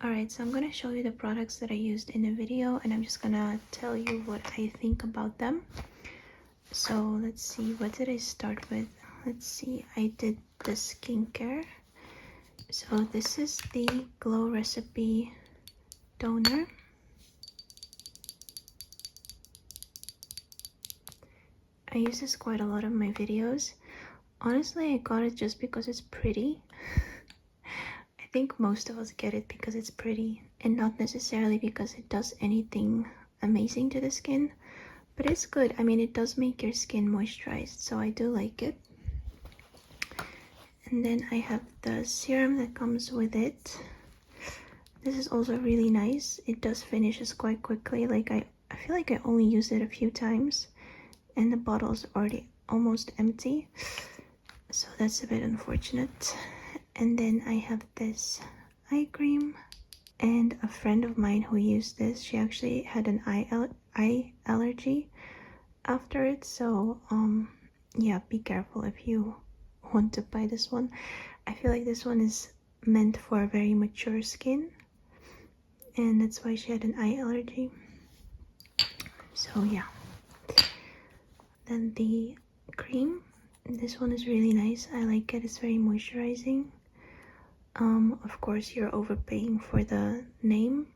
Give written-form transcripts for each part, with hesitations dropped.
Alright, so I'm gonna show you the products that I used in the video, and I'm just gonna tell you what I think about them. So let's see, what did I start with? Let's see, I did the skincare. So this is the Glow Recipe Toner. I use this quite a lot in my videos. Honestly, I got it just because it's pretty. I think most of us get it because it's pretty and not necessarily because it does anything amazing to the skin, but it's good. I mean, it does make your skin moisturized, so I do like it. And then I have the serum that comes with it. This is also really nice. It does finishes quite quickly. Like I feel like I only used it a few times and the bottle is already almost empty, so that's a bit unfortunate. And then I have this eye cream, and a friend of mine who used this, she actually had an eye allergy after it, so yeah, be careful if you want to buy this one. I feel like this one is meant for very mature skin, and that's why she had an eye allergy. So yeah. Then the cream, this one is really nice. I like it. It's very moisturizing. Of course you're overpaying for the name,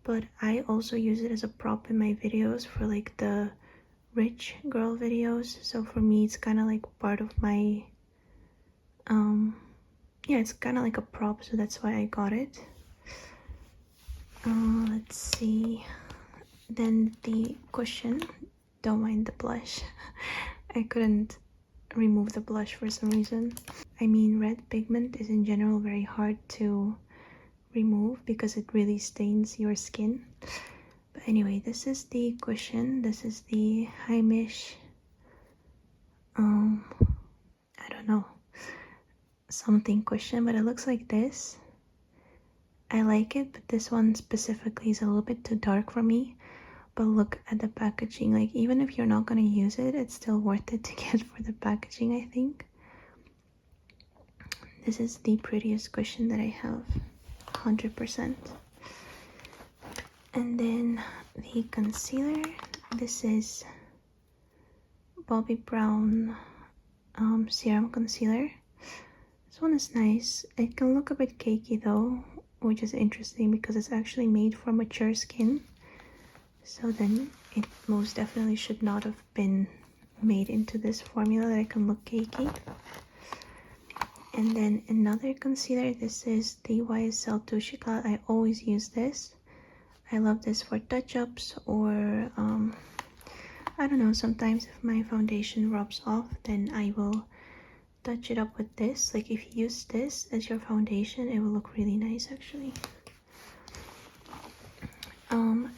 but I also use it as a prop in my videos for like the rich girl videos. So for me it's kind of like part of my yeah, it's kind of like a prop, so that's why I got it. Let's see, then the cushion, don't mind the blush. I couldn't remove the blush for some reason. I mean, red pigment is in general very hard to remove because it really stains your skin. But anyway, this is the cushion. This is the Heimish I don't know, something cushion, but it looks like this. I like it, but this one specifically is a little bit too dark for me. But look at the packaging. Like, even if you're not going to use it, it's still worth it to get for the packaging, I think. This is the prettiest cushion that I have, 100%. And then the concealer, this is Bobbi Brown serum concealer. This one is nice. It can look a bit cakey though, which is interesting because it's actually made for mature skin. So then it most definitely should not have been made into this formula that can look cakey. And then another concealer, this is the YSL Touchicale. I always use this. I love this for touch-ups, or I don't know, sometimes if my foundation rubs off, then I will touch it up with this. Like, if you use this as your foundation, it will look really nice actually.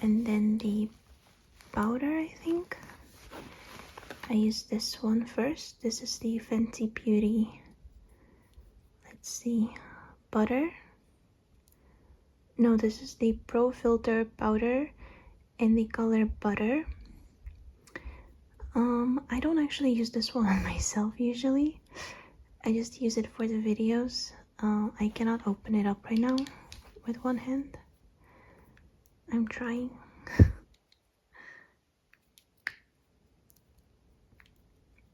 And then the powder, I think I use this one first. This is the Fenty Beauty, let's see, butter. No, this is the Pro Filter powder in the color Butter. I don't actually use this one on myself usually. I just use it for the videos. I cannot open it up right now with one hand. I'm trying.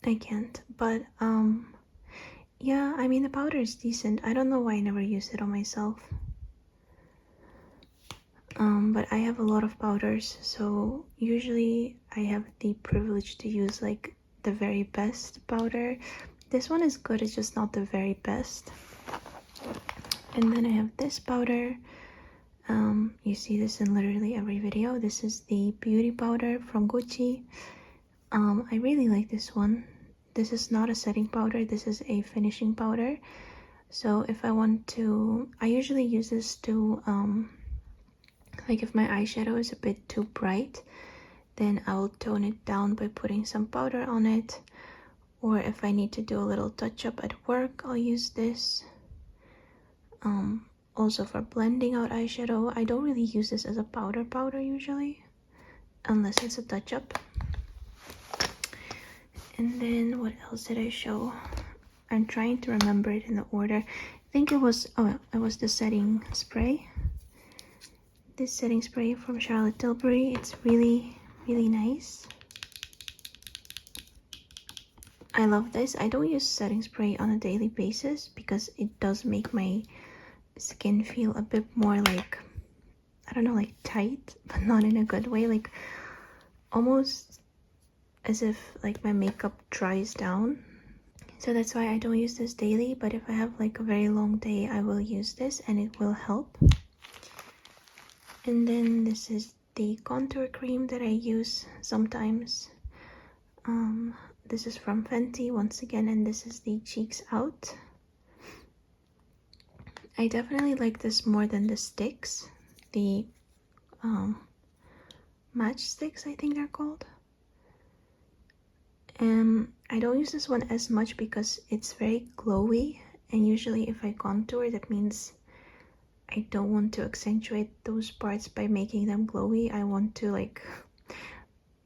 I can't, but yeah, I mean, the powder is decent. I don't know why I never use it on myself. But I have a lot of powders, so usually I have the privilege to use like the very best powder. This one is good, it's just not the very best. And then I have this powder. You see this in literally every video. This is the beauty powder from Gucci. I really like this one. This is not a setting powder, this is a finishing powder. So if I want to, I usually use this to like if my eyeshadow is a bit too bright, then I'll tone it down by putting some powder on it. Or if I need to do a little touch up at work, I'll use this. Also for blending out eyeshadow, I don't really use this as a powder usually, unless it's a touch-up. And then what else did I show? I'm trying to remember it in the order. I think it was the setting spray. This setting spray from Charlotte Tilbury. It's really nice. I love this. I don't use setting spray on a daily basis because it does make my skin feel a bit more like, I don't know, like tight, but not in a good way, like almost as if like my makeup dries down. So that's why I don't use this daily, but if I have like a very long day, I will use this and it will help. And then this is the contour cream that I use sometimes. This is from Fenty once again, and this is the Cheeks Out. I definitely like this more than the sticks, the match sticks, I think they're called. I don't use this one as much because it's very glowy, and usually if I contour, that means I don't want to accentuate those parts by making them glowy. I want to like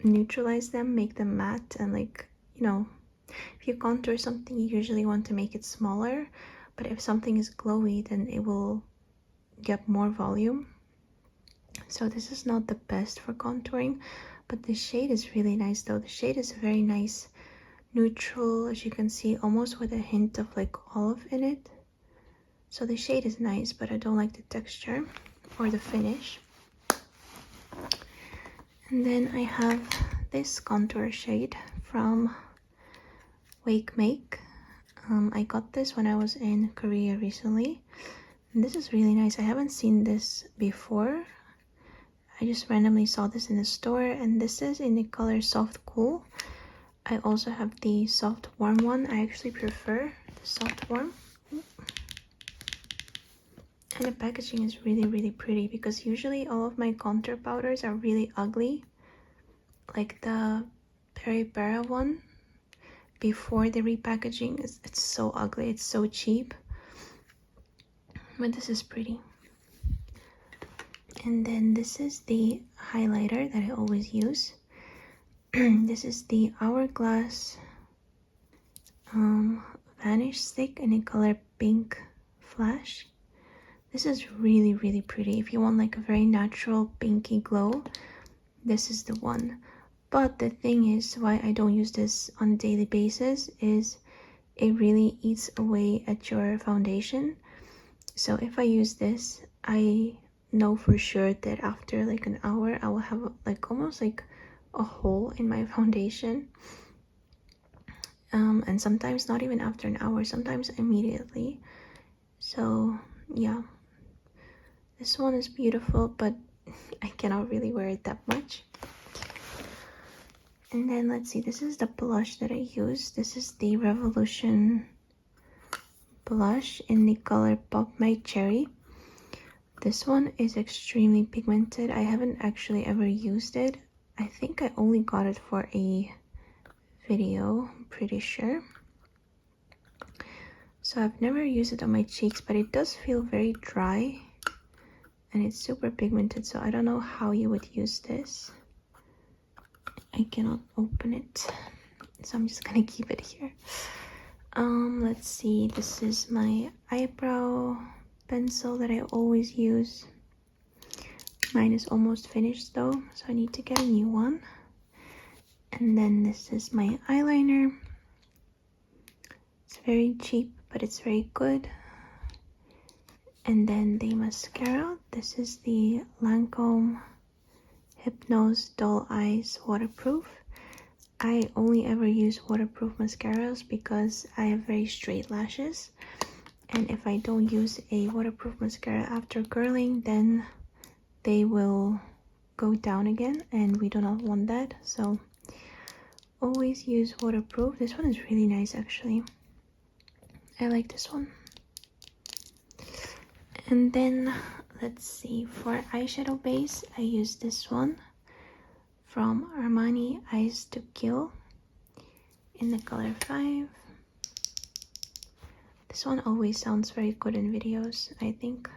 neutralize them, make them matte, and like, you know, if you contour something, you usually want to make it smaller, but if something is glowy, then it will get more volume. So this is not the best for contouring, but the shade is really nice though. The shade is a very nice neutral, as you can see, almost with a hint of like olive in it. So the shade is nice, but I don't like the texture or the finish. And then I have this contour shade from Wake Make. I got this when I was in Korea recently, and this is really nice. I haven't seen this before. I just randomly saw this in the store, and this is in the color Soft Cool. I also have the Soft Warm one. I actually prefer the Soft Warm. And the packaging is really pretty, because usually all of my contour powders are really ugly. Like the Peri Pera one, before the repackaging, it's so ugly, it's so cheap. But this is pretty. And then this is the highlighter that I always use. This is the Hourglass Vanish Stick in the color Pink Flash. This is really pretty. If you want like a very natural pinky glow, this is the one. But the thing is, why I don't use this on a daily basis is it really eats away at your foundation. So if I use this, I know for sure that after like an hour, I will have like almost like a hole in my foundation. And sometimes not even after an hour, sometimes immediately. So yeah, this one is beautiful, but I cannot really wear it that much. And then let's see, this is the blush that I use. This is the Revolution blush in the color Pop My Cherry. This one is extremely pigmented. I haven't actually ever used it. I think I only got it for a video, I'm pretty sure. So I've never used it on my cheeks, but it does feel very dry and it's super pigmented, so I don't know how you would use this. I cannot open it, so I'm just gonna keep it here. Let's see, this is my eyebrow pencil that I always use. Mine is almost finished though, so I need to get a new one. And then this is my eyeliner. It's very cheap, but it's very good. And then the mascara. This is the Lancome Hypnose Doll Eyes Waterproof. I only ever use waterproof mascaras because I have very straight lashes. And if I don't use a waterproof mascara after curling, then they will go down again, and we do not want that. So always use waterproof. This one is really nice actually. I like this one. And then let's see, for eyeshadow base, I use this one from Armani Eyes to Kill in the color 5. This one always sounds very good in videos. I think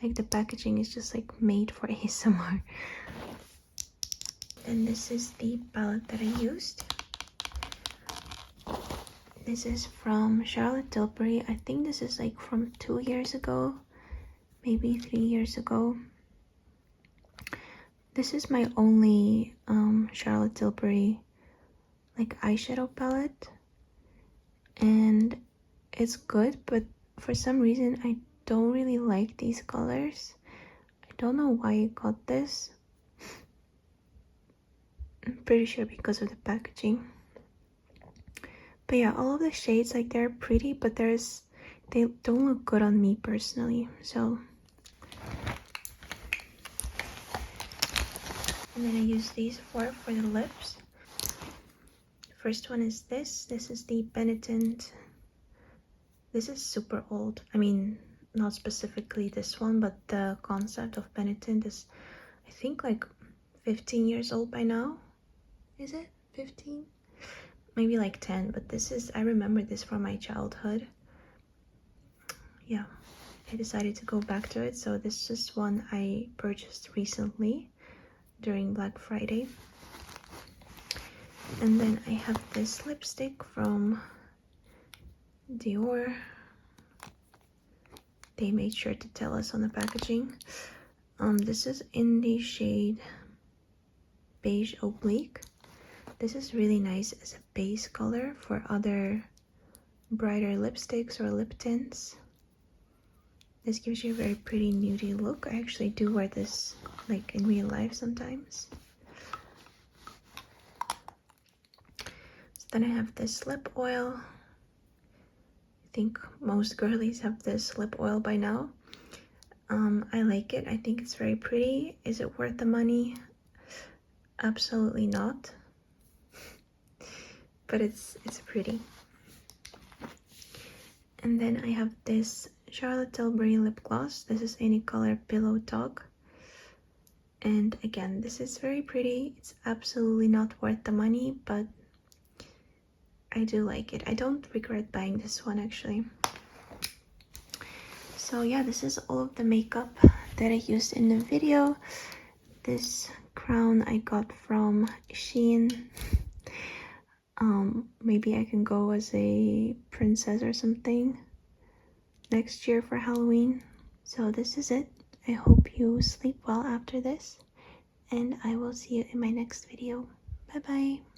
like the packaging is just like made for ASMR. And this is the palette that I used. This is from Charlotte Tilbury. I think this is like from 2 years ago, maybe 3 years ago. This is my only Charlotte Tilbury like eyeshadow palette, and it's good, but for some reason I don't really like these colors. I don't know why I got this. I'm pretty sure because of the packaging. But yeah, all of the shades, like, they're pretty, but they don't look good on me personally. So, and then I use these for the lips. The first one is this. This is the Penitent. This is super old. I mean, not specifically this one, but the concept of Penitent is, I think, like 15 years old by now. Is it 15? Maybe like 10, but this is, I remember this from my childhood. Yeah, I decided to go back to it. So this is one I purchased recently during Black Friday. And then I have this lipstick from Dior. They made sure to tell us on the packaging. This is in the shade Beige Oblique. This is really nice as a base color for other brighter lipsticks or lip tints. This gives you a very pretty nudie look. I actually do wear this like in real life sometimes. So then I have this lip oil. I think most girlies have this lip oil by now. I like it. I think it's very pretty. Is it worth the money? Absolutely not. But it's pretty. And then I have this Charlotte Tilbury lip gloss. This is any color Pillow Talk. And again, this is very pretty. It's absolutely not worth the money, but I do like it. I don't regret buying this one actually. So yeah, this is all of the makeup that I used in the video. This crown I got from Shein. Maybe I can go as a princess or something next year for Halloween. So this is it. I hope you sleep well after this, and I will see you in my next video. Bye bye.